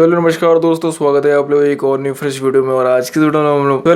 Hello नमस्कार दोस्तों, स्वागत है आप लोग एक और न्यू फ्रेश वीडियो में। और आज की वीडियो में हम लोग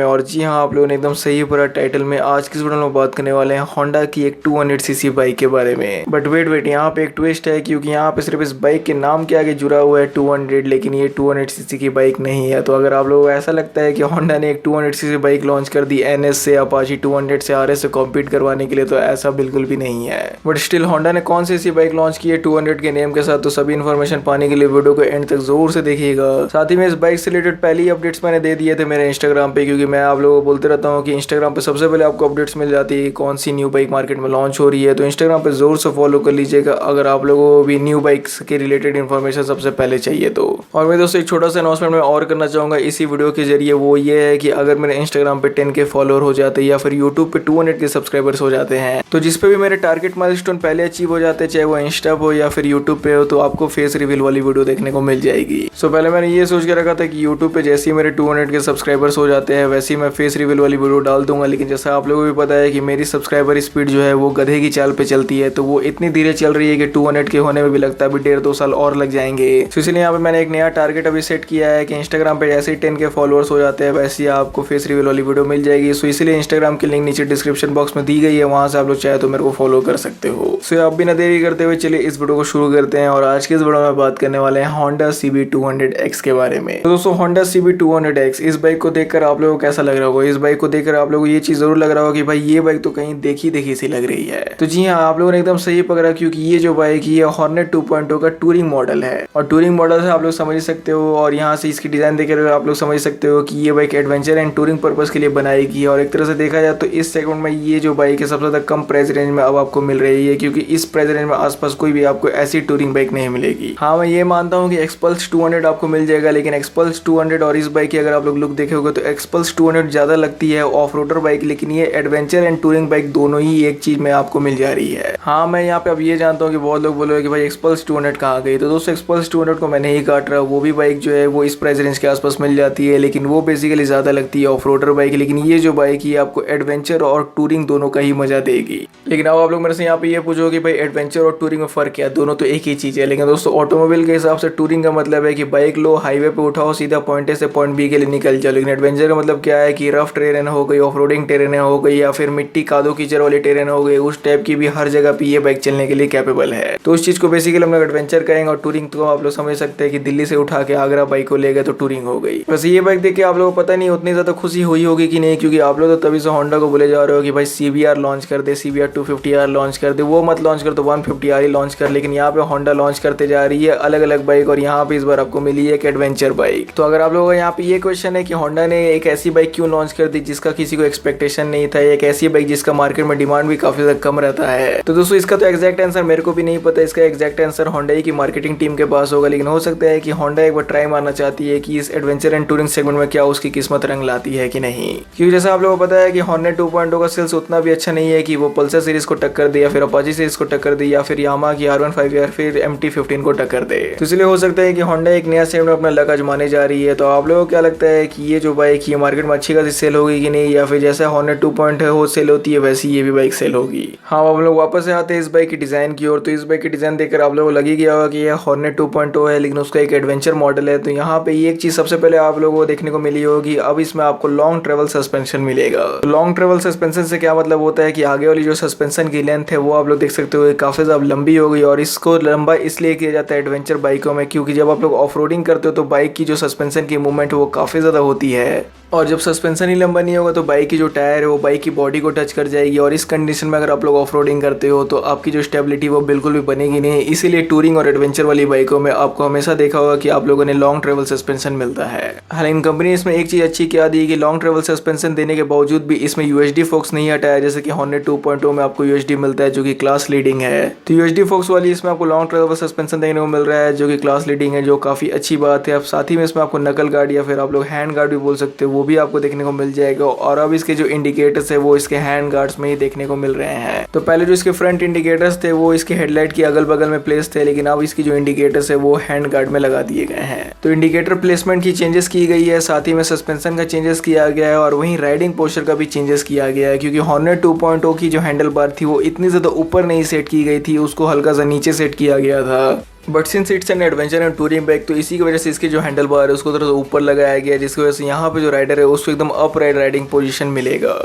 और जी हाँ, आप लोगों ने एकदम सही पढ़ा टाइटल में। आज की वीडियो में बात करने वाले हैं होंडा की एक 200 सीसी बाइक के बारे में। बट वेट यहाँ पे एक ट्विस्ट है, क्योंकि यहाँ पे सिर्फ इस बाइक के नाम के आगे जुड़ा हुआ है 200, लेकिन ये 200 सीसी की बाइक नहीं है। तो अगर आप लोगों को ऐसा लगता है कि होंडा ने एक 200 सीसी बाइक लॉन्च कर दी NS से, अपाची 200 से, RS से कॉम्पीट करवाने के लिए, तो ऐसा बिल्कुल भी नहीं है। बट स्टिल होंडा ने कौन सी ऐसी बाइक लॉन्च की है 200 के नेम के साथ, तो सभी इन्फॉर्मेशन पाने के लिए वीडियो को एंड तक जरूर से देखिएगा। साथ ही में इस बाइक से रिलेटेड पहली अपडेट्स मैंने दे दिए थे मेरे इंस्टाग्राम पे, क्योंकि मैं आप लोगों को बोलते रहता हूँ कि इंस्टाग्राम पे सबसे पहले आपको अपडेट्स मिल जाती है कौन सी न्यू बाइक मार्केट में लॉन्च हो रही है। तो इंस्टाग्राम पे जोर से फॉलो कर लीजिएगा अगर आप लोगों को भी न्यू बाइक्स के रिलेटेड इन्फॉर्मेशन सबसे पहले चाहिए तो। और मैं दोस्तों एक छोटा सा अनाउंसमेंट में और करना चाहूंगा इसी वीडियो के जरिए, वो ये है कि अगर मेरे इंस्टाग्राम पे 10 के फॉलोअर हो जाते हैं या फिर यूट्यूब पे 200 के सब्सक्राइबर्स हो जाते हैं, तो जिस पे भी मेरे टारगेट माइलस्टोन पहले अचीव हो जाते हैं, चाहे वो इंस्टा हो या फिर यूट्यूब पे हो, तो आपको फेस रिवील वाली वीडियो देखने को मिल जाएगी। सो पहले मैंने ये सोच के रखा था कि यूट्यूब पे जैसे ही मेरे 200 के सब्सक्राइबर्स हो जाते हैं वैसे ही मैं फेस रिवील वाली वीडियो डाल दूंगा। लेकिन जैसा आप लोगों को भी पता है कि मेरी सब्सक्राइबर स्पीड जो है वो गधे की चाल पे चलती है, तो वो इतनी धीरे चल रही है कि 200 के होने में भी लगता है अभी 1.5-2 साल और लग जाएंगे। तो इसलिए यहाँ पे मैंने एक नया टारगेट अभी सेट किया है कि इंस्टाग्राम पे जैसे ही 10 के फॉलोअर्स हो जाते हैं वैसे ही आपको फेस रिवील वाली वीडियो मिल जाएगी। सो इसलिए इंस्टाग्राम की लिंक नीचे डिस्क्रिप्शन बॉक्स में दी गई है, वहां से आप लोग चाहे तो मेरे को फॉलो कर सकते हो। सो आप बिना देरी करते हुए चलिए इस वीडियो को शुरू करते हैं। और आज के इस वीडियो में बात करने वाले हैं होंडा CB200X के बारे में। तो दोस्तों होंडा CB200X, इस बाइक को देखकर आप लोगों को कैसा लग रहा होगा? इस बाइक को देखकर आप लोगों को ये चीज जरूर लग रहा होगा कि भाई ये बाइक तो कहीं देखी सी लग रही है। तो जी हाँ, आप लोगों ने एकदम सही पकड़ा, क्योंकि ये जो बाइक ये हॉर्नेट 2.0 का टूरिंग मॉडल है। और टूरिंग मॉडल से आप लोग समझ सकते हो, और यहाँ से इसकी डिजाइन देखकर आप लोग समझ सकते हो कि ये bike adventure and touring purpose के लिए बनाई गई है। और एक तरह से देखा जाए तो इस सेगमेंट में ये जो बाइक है सबसे ज्यादा कम प्राइस रेंज में अब आपको मिल रही है, क्योंकि इस प्राइस रेंज में आसपास कोई भी आपको ऐसी टूरिंग बाइक नहीं मिलेगी। हाँ, मैं ये मानता हूँ कि एक्सपल्स 200 आपको मिल जाएगा, लेकिन एक्सपल्स 200 और इस बाइक की अगर आप लोग लुक देखे होगे तो एक्सपल्स 200 ज्यादा लगती है ऑफ रोडर बाइक, लेकिन ये एडवेंचर एंड टूरिंग बाइक दोनों ही एक चीज में आपको मिल जा रही है। हाँ, मैं यहाँ पे अब ये जानता हूँ कि बहुत लोग बोलोगे कि भाई एक्सपल्स 200 कहाँ गई। तो दोस्तों एक्सपल्स 200 को मैं नहीं काट रहा, वो भी बाइक जो है वो इस प्राइस रेंज के आसपास मिल जाती है, लेकिन वो बेसिकली ज्यादा लगती है ऑफ रोडर बाइक। लेकिन ये जो बाइक है आपको एडवेंचर और टूरिंग दोनों का ही मजा देगी। लेकिन अब आप लोग मेरे से यहाँ पे ये पूछो कि भाई एडवेंचर और टूरिंग में फर्क क्या है? दोनों तो एक ही चीज है। लेकिन दोस्तों ऑटोमोबाइल के हिसाब से टूरिंग का मतलब है कि बाइक लो, हाईवे पे उठाओ, सीधा पॉइंट ए से पॉइंट बी के लिए निकल जाओ। लेकिन एडवेंचर का मतलब क्या है कि रफ टेरेन हो गई, ऑफ रोडिंग टेरेन हो गई, या फिर मिट्टी कादो कीचड़ वाली टेरेन हो गई, उस टाइप की भी हर जगह पे ये बाइक चलने के लिए कैपेबल है। तो उस चीज को बेसिकली हम लोग एडवेंचर कहेंगे। और टूरिंग तो आप लोग समझ सकते हैं कि दिल्ली से उठा के आगरा बाइक को ले गए तो टूरिंग हो गई। वैसे ये बाइक देख के आप लोगों को पता नहीं उतनी ज्यादा खुशी हुई होगी कि नहीं, क्योंकि आप लोग तो तभी से होंडा को बोले जा रहे हो कि भाई CBR लॉन्च कर दे, CBR 250R लॉन्च कर दे। वो मत लॉन्च कर, तो 150R ही लॉन्च कर। लेकिन यहाँ पे होंडा लॉन्च करते जा रही है अलग अलग बाइक, और यहाँ पे इस बार आपको मिली है एक एडवेंचर बाइक। तो अगर आप लोगों का यहाँ पे ये क्वेश्चन है कि होंडा ने एक ऐसी बाइक क्यों लॉन्च कर दी जिसका किसी को एक्सपेक्टेशन नहीं था, एक ऐसी बाइक जिसका मार्केट में डिमांड भी काफी ज्यादा कम रहता है, तो दोस्तों इसका तो एग्जैक्ट आंसर मेरे को भी नहीं पता। इसका एग्जैक्ट आंसर होंडा की मार्केटिंग टीम के पास होगा। लेकिन हो सकता है कि होंडा एक बार ट्राई मारना चाहती है कि इस एडवेंचर एंड टूरिंग सेगमेंट में क्या उसकी किस्मत रंग लाती है कि नहीं। क्योंकि जैसा आप लोगों को पता है कि हॉर्नेट 2.0 का सेल्स उतना भी अच्छा नहीं है कि वो पल्सर सीरीज को टक्कर दे, या फिर अपाची सीरीज को टक्कर दे, या फिर यामाहा की R15 या फिर MT-15 को टक्कर दे। तो इसलिए हो सकता है कि होंडा एक नया सेगमेंट में अपना लक आजमाने जा रही है। तो आप लोगों को क्या लगता है कि ये जो बाइक ये मार्केट में अच्छी खासी सेल होगी कि नहीं, या फिर जैसा हॉर्नेट 2.0 सेल होती है वैसी ये भी बाइक सेल होगी? हाँ, हम लोग वापस से आते हैं इस बाइक की डिजाइन की ओर। तो इस बाइक की डिजाइन देखकर आप लोगों को लगी गया होगा कि यह हॉर्नेट 2.0 है, लेकिन उसका एक एडवेंचर मॉडल है। तो यहाँ पे ये एक चीज सबसे पहले आप लोगों को देखने को मिली होगी, अब इसमें आपको लॉन्ग ट्रेवल सस्पेंशन मिलेगा। लॉन्ग ट्रेवल सस्पेंशन से क्या मतलब होता है कि आगे वाली जो सस्पेंशन की लेंथ है वो आप लोग देख सकते हो काफी ज्यादा लंबी हो गई। और इसको लंबा इसलिए किया जाता है एडवेंचर बाइकों में, क्योंकि जब आप लोग ऑफ रोडिंग करते हो तो बाइक की जो सस्पेंशन की मूवमेंट है वो काफी ज्यादा होती है। और जब सस्पेंशन ही लंबा नहीं होगा तो बाइक की जो टायर है वो बाइक की बॉडी को टच कर जाएगी। और इस कंडीशन में अगर आप लोग ऑफ रोडिंग करते हो तो आपकी जो स्टेबिलिटी वो बिल्कुल भी बनेगी नहीं। इसीलिए टूरिंग और एडवेंचर वाली बाइकों में आपको हमेशा देखा होगा कि आप लोगों ने लॉन्ग ट्रेवल सस्पेंशन मिलता है। हालांकि कंपनी इसमें एक चीज अच्छी क्या दी कि लॉन्ग ट्रेवल सस्पेंशन देने के बावजूद भी इसमें UHD फोक्स नहीं हटाया, जैसे कि हॉर्नेट 2.0 में आपको UHD मिलता है जो कि क्लास लीडिंग है। तो UHD फोक्स वाली इसमें आपको लॉन्ग ट्रेवल सस्पेंशन देखने को मिल रहा है जो कि क्लास लीडिंग है, जो काफी अच्छी बात है। अब साथ ही में इसमें आपको नकल गार्ड या फिर आप लोग हैंड गार्ड भी बोल सकते हो, वो भी आपको देखने को मिल जाएगा। और अब इसके जो इंडिकेटर्स है वो इसके हैंड गार्ड्स में ही देखने को मिल रहे हैं। तो पहले जो इसके फ्रंट इंडिकेटर्स थे वो इसके हेडलाइट की अगल बगल में प्लेस थे, लेकिन अब इसकी जो इंडिकेटर्स है वो हैंड गार्ड में लगा दिए गए हैं। तो इंडिकेटर प्लेसमेंट की चेंजेस की गई है, साथ ही में सस्पेंशन का चेंजेस किया गया है, और वहीं राइडिंग पोस्चर का भी चेंजेस किया गया है। क्योंकि हॉर्नेट 2.0 की जो हैंडल बार थी वो इतनी ज्यादा ऊपर नहीं सेट की गई थी, उसको हल्का सा नीचे सेट किया गया था। But since it's an adventure and touring bike, तो इसी की वजह से इसकी जो हैंडल बार है उसको थोड़ा सा ऊपर लगाया गया है, जिसकी वजह से यहाँ पे जो राइडर है उसको एकदम अपराइट राइडिंग पोजीशन मिलेगा।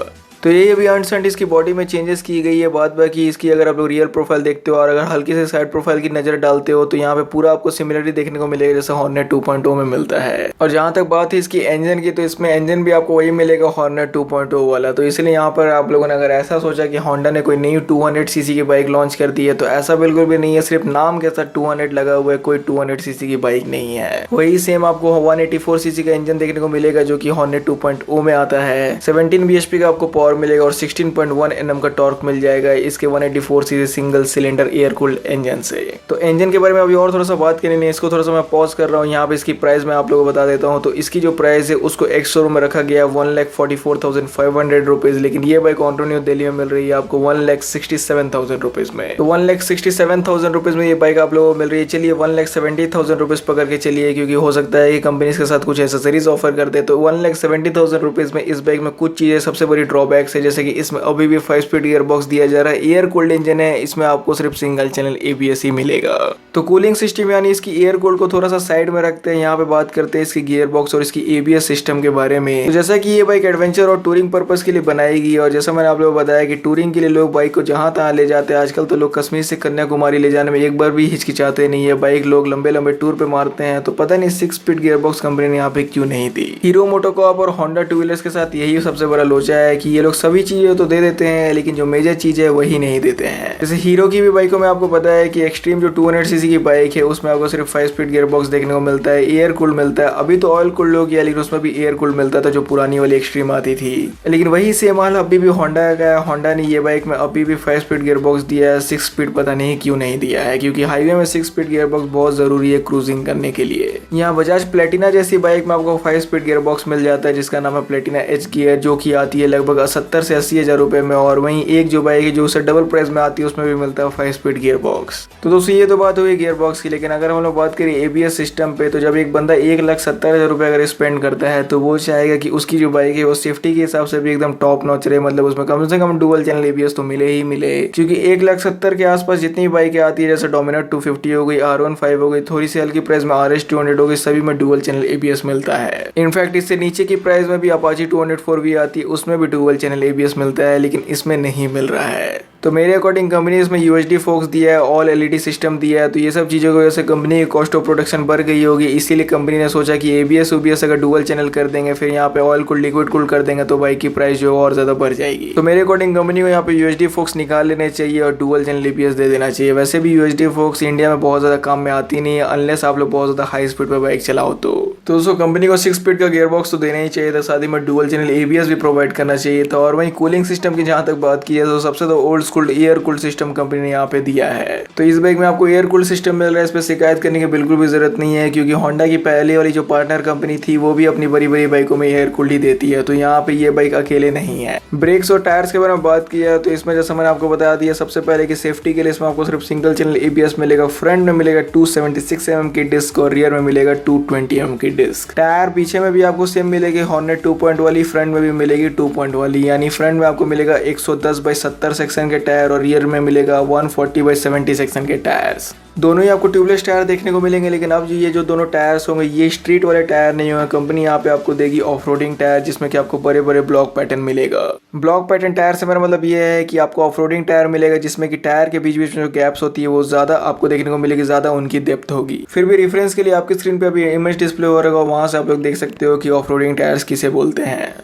तो यही अभी अंट इसकी बॉडी में चेंजेस की गई है। बात बाकी इसकी अगर आप लोग रियल प्रोफाइल देखते हो और अगर हल्की से साइड प्रोफाइल की नजर डालते हो तो यहाँ पे पूरा आपको सिमिलरिटी देखने को मिलेगा जैसे हॉर्नेट 2.0 में मिलता है। और जहाँ तक बात है इसकी इंजन की, तो इसमें इंजन भी आपको वही मिलेगा हॉर्नेट 2.0 वाला। तो इसलिए यहाँ पर आप लोगों ने अगर ऐसा सोचा कि होंडा ने कोई नई 200 सीसी की बाइक लॉन्च कर दी है, तो ऐसा बिल्कुल भी नहीं है। सिर्फ नाम के साथ 200 लगा हुआ है, कोई 200 सीसी की बाइक नहीं है। वही सेम आपको 184 सीसी का इंजन देखने को मिलेगा जो कि हॉर्नेट 2.0 में आता है। 17 bhp का आपको पावर मिलेगा और 16.1 Nm का टॉर्क मिल जाएगा इसके 184 CC single cylinder air cooled engine से। तो इंजन के बारे में अभी और थोड़ा सा बात करनी है, इसको थोड़ा सा मैं पॉज कर रहा हूँ। यहाँ पे इसकी प्राइस मैं आप लोगों को बता देता हूँ। तो इसकी जो प्राइस है उसको एक्स शोरूम में रखा गया है 1,44,500 रुपीज, लेकिन ये बाइक ऑन न्यू दिल्ली में मिल रही है आपको 1,67,000 रुपीज में। तो 1,67,000 रुपीज में ये बाइक आप लोगों को मिल रही है। चलिए 1,70,000 रुपीज पकड़ के चलिए, क्योंकि हो सकता है कि कंपनी के साथ कुछ एसेसरीज ऑफर करते हैं। तो 1,70,000 रुपीज में इस बाइक में कुछ चीजें सबसे बड़ी ड्रॉबैक्स है, जैसे कि इसमें अभी भी 5 स्पीड गियर बॉक्स दिया जा रहा है। एयर कूल्ड इंजन है, इसमें आपको सिर्फ सिंगल चैनल ABS ही मिलेगा। तो कूलिंग सिस्टम यानी इसकी एयर कूल्ड को थोड़ा सा साइड में रखते हैं। यहाँ पे बात करते हैं इसकी गियर बॉक्स और इसकी ABS सिस्टम के बारे में। तो जैसा कि ये बाइक एडवेंचर और टूरिंग पर्पस के लिए बनाई गई, और जैसा मैंने आप लोगों को बताया कि टूरिंग के लिए लोग बाइक को जहां तहां ले जाते हैं। आजकल तो लोग कश्मीर से कन्याकुमारी ले जाने में एक बार भी हिचकिचाते नहीं है। बाइक लोग लंबे लंबे टूर पे मारते हैं। तो पता नहीं 6 स्पीड गियर बॉक्स कंपनी ने यहाँ पे क्यों नहीं दी। हीरो मोटोकॉर्प और होंडा टू व्हीलर्स के साथ यही सबसे बड़ा लोचा है कि ये लोग सभी चीजें तो दे देते हैं, लेकिन जो मेजर चीज है वही नहीं देते हैं। जैसे हीरो की भी बाइकों में आपको पता है कि एक्सट्रीम जो 200 सीसी की बाइक है उसमें आपको सिर्फ 5 स्पीड गियर बॉक्स देखने को मिलता है, एयर कूल्ड मिलता है। अभी तो ऑयल कूल्ड हो गया, लेकिन उसमें भी एयर कूल्ड मिलता था जो पुरानी वाली एक्सट्रीम आती थी। लेकिन वही सेम हाल अभी भी होंडा का है। होंडा ने ये बाइक में अभी भी 5 स्पीड गियर बॉक्स दिया है, 6 स्पीड पता नहीं क्यों नहीं दिया है, क्योंकि हाईवे में 6 स्पीड गियर बॉक्स बहुत जरूरी है क्रूजिंग करने के लिए। यहाँ बजाज प्लेटिना जैसी बाइक में आपको 5 स्पीड गियर बॉक्स मिल जाता है जिसका नाम है प्लेटिना एच गियर, जो की आती है लगभग 70 से 80 हजार रुपए में। और वहीं एक जो बाइक है जो उसे डबल प्राइस में आती है उसमें भी मिलता है 5 स्पीड गियर बॉक्स। तो दोस्तों ये तो बात हुई गियर बॉक्स की, लेकिन अगर हम लोग बात करें ABS सिस्टम पे, तो जब एक बंदा 1,70,000 रुपए अगर स्पेंड करता है तो वो चाहेगा कि उसकी जो बाइक है वो सेफ्टी के हिसाब से भी एकदम टॉप नॉच रहे, मतलब उसमें कम से कम डुअल चैनल ABS तो मिले ही मिले। क्योंकि 1,70,000 के आसपास जितनी बाइकें आती है, जैसे डोमिनार 250 हो गई, R15 हो गई, थोड़ी सी हल्की प्राइस में RS 200 हो गई, सभी में डुअल चैनल ABS मिलता है। इनफैक्ट इससे नीचे की प्राइस में भी अपाची 204V आती है, उसमें भी डुअल चैनल ABS मिलता है, लेकिन इसमें नहीं मिल रहा है। तो मेरे अकॉर्डिंग कंपनी इसमें UHD फोक्स दिया है, ऑल LED सिस्टम दिया है। तो ये सब चीज़ों की वजह से कंपनी की कॉस्ट ऑफ प्रोडक्शन बढ़ गई होगी, इसीलिए कंपनी ने सोचा कि ABS UBS अगर डुअल चैनल कर देंगे, फिर यहाँ पे ऑयल कूल्ड लिक्विड कूल्ड कर देंगे, तो बाइक की प्राइस जो और ज़्यादा बढ़ जाएगी। तो मेरे अकॉर्डिंग कंपनी को यहाँ पे UHD फोक्स निकाल लेने चाहिए और डुअल चैनल ABS दे देना चाहिए। वैसे भी UHD फोक्स इंडिया में बहुत ज़्यादा काम में आती नहीं है, अनलेस आप लोग बहुत ज़्यादा हाई स्पीड पर बाइक चलाओ। तो दोस्तों कंपनी को 6 स्पीड का गियर बॉक्स तो देना ही चाहिए था, साथ ही में डुअल चैनल ABS भी प्रोवाइड करना चाहिए था। और वहीं कूलिंग सिस्टम की जहाँ तक बात की है, तो सबसे तो old school air cooled system company ने यहाँ पे दिया है। तो इस बाइक में आपको एयर कूल्ड सिस्टम मिल रहा है, इस पर शिकायत करने की बिल्कुल भी जरूरत नहीं है, क्योंकि होंडा की पहले वाली जो पार्टनर कंपनी थी वो भी अपनी बड़ी बड़ी बाइकों में एयर कूल्ड ही देती है। तो यहाँ पे ये बाइक अकेले नहीं है। ब्रेक्स और टायर्स के बारे में बात किया तो इसमें जैसा मैंने आपको बता दिया, सबसे पहले कि सेफ्टी के लिए इसमें आपको सिर्फ सिंगल चैनल ABS मिलेगा। फ्रंट में मिलेगा 276 mm की डिस्क और रियर में मिलेगा 220 mm की डिस्क। टायर पीछे में भी आपको सेम मिलेगी, हॉर्नेट 2 वाली, फ्रंट में भी मिलेगी 2 वाली। यानी फ्रंट में आपको मिलेगा 110/70 सेक्शन के टायर और रियर में मिलेगा 140/70 सेक्शन के टायर्स। दोनों ही आपको ट्यूबलेस टायर देखने को मिलेंगे, लेकिन अब ये जो दोनों टायर्स होंगे ये स्ट्रीट वाले टायर नहीं होंगे। कंपनी यहाँ पे आपको देगी ऑफ रोडिंग टायर, जिसमें कि आपको बड़े बड़े ब्लॉक पैटर्न मिलेगा। ब्लॉक पैटर्न टायर से मेरा मतलब ये है कि आपको ऑफ रोडिंग टायर मिलेगा, जिसमें कि टायर के बीच बीच में जो गैप्स होती है वो ज्यादा आपको देखने को मिलेगी, ज्यादा उनकी डेप्थ होगी। फिर भी रेफरेंस के लिए आपकी स्क्रीन पे अभी इमेज डिस्प्ले हो रहा है, वहां से आप लोग देख सकते हो कि ऑफ रोडिंग टायर्स किसे बोलते हैं।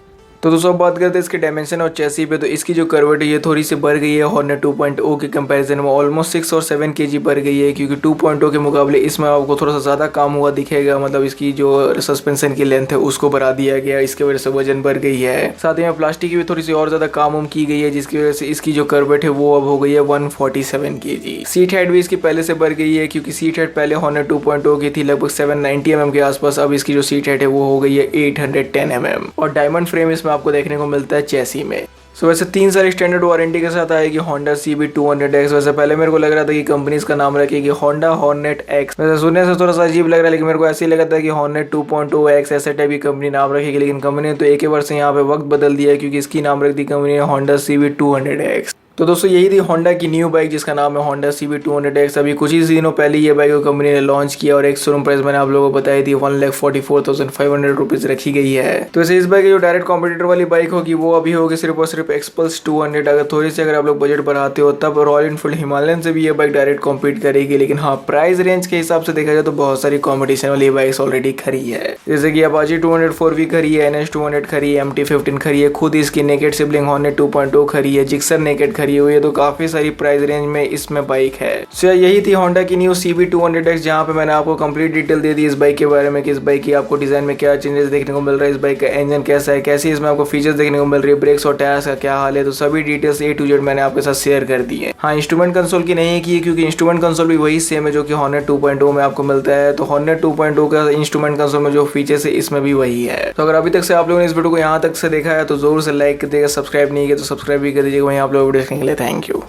तो दोस्तों बात करते हैं इसके डायमेंशन और चेसी पे, तो इसकी जो कर्वेट है ये थोड़ी सी बढ़ गई है हॉर्नेट 2.0 के कंपैरिजन में, ऑलमोस्ट 6 और 7 kg बढ़ गई है, क्योंकि 2.0 के मुकाबले इसमें आपको थोड़ा सा ज़्यादा काम हुआ दिखेगा। मतलब इसकी जो सस्पेंशन की लेंथ है उसको बढ़ा दिया गया, इसकी वजह से वजन बढ़ गई है। साथ ही में प्लास्टिक की भी थोड़ी सी और ज़्यादा काम की गई है, जिसकी वजह से इसकी जो कर्वेट है वो अब हो गई है 147 kg। सीट हाइट भी इसकी पहले से बढ़ गई है, क्योंकि सीट हाइट पहले हॉर्नेट 2.0 की थी लगभग 790 mm के आसपास, अब इसकी जो सीट हाइट है वो हो गई है 810 mm। और डायमंड फ्रेम इसमें आपको देखने को मिलता है चेसी में। सो वैसे 3 साल स्टैंडर्ड वारंटी के साथ आएगी होंडा CB 200X। वैसे पहले मेरे को लग रहा था कि कंपनी इसका नाम रखेगी होंडा हॉर्नेट X। वैसे सुनने से थोड़ा सा अजीब लग रहा है, लेकिन मेरे को ऐसे ही लगा था कि हॉर्नेट 2.0X ऐसे टाइप की कंपनी नाम रखेगी, लेकिन कंपनी ने तो एक ही वर्ष से यहाँ पे वक्त बदल दिया है, क्योंकि इसकी नाम रख दी कंपनी ने होंडा CB 200X। तो दोस्तों यही थी होंडा की न्यू बाइक जिसका नाम है होंडा CB200X। अभी कुछ ही दिनों पहले ये बाइक कंपनी ने लॉन्च किया और एक शोरूम प्राइस मैंने आप लोगों को बताई थी 1,44,500 रुपीज रखी गई है। तो वैसे इस बाइक की जो डायरेक्ट कॉम्पिटिटर वाली बाइक होगी वो अभी होगी सिर्फ और सिर्फ एक्सपल्स 200। अगर थोड़ी सी अगर आप लोग बजट बढ़ाते हो तब रॉयल एनफील्ड हिमालयन से भी ये बाइक डायरेक्ट कॉम्पीट करेगी। लेकिन हाँ, प्राइस रेंज के हिसाब से देखा जाए तो बहुत सारी कॉम्पिटिशन वाली बाइक्स ऑलरेडी खरी है, जैसे कि अपाची 204 भी खरी है, NS 200 खरी है, MT-15 खरी है, खुद इसकी नेकेड सिबलिंग हॉर्नेट 2.0 खरी है, जिक्सर नेकेड खरी हुई है। तो काफी सारी प्राइस रेंज में इसमें बाइक है। सो यही थी होंडा की न्यू CB200X, जहां पे मैंने आपको कंप्लीट डिटेल दे दी इस बाइक के बारे में कि इस बाइक की आपको डिजाइन में क्या चेंजेस देखने को मिल रहा है, इस बाइक का इंजन कैसा है, कैसी इसमें आपको फीचर्स देखने को मिल रही है, ब्रेक्स और टायर्स का क्या हाल है। तो सभी डिटेल्स A to Z मैंने आपके साथ शेयर कर दी है। हाँ, इंस्ट्रूमेंट कंसोल की नहीं की क्योंकि इंस्ट्रूमेंट कंसोल भी वही सेम है जो कि हॉर्नेट 2.0 में आपको मिलता है। तो हॉर्नेट 2.0 का इंस्ट्रूमेंट कंसोल में जो फीचर्स है इसमें भी वही है। तो अगर अभी तक से आप लोगों ने इस वीडियो को यहाँ तक से देखा है तो जरूर से लाइक कर दीजिएगा, सब्सक्राइब नहीं किया तो सब्सक्राइब भी कर दीजिएगा। वहीं आप लोग वीडियो देखने के लिए थैंक यू।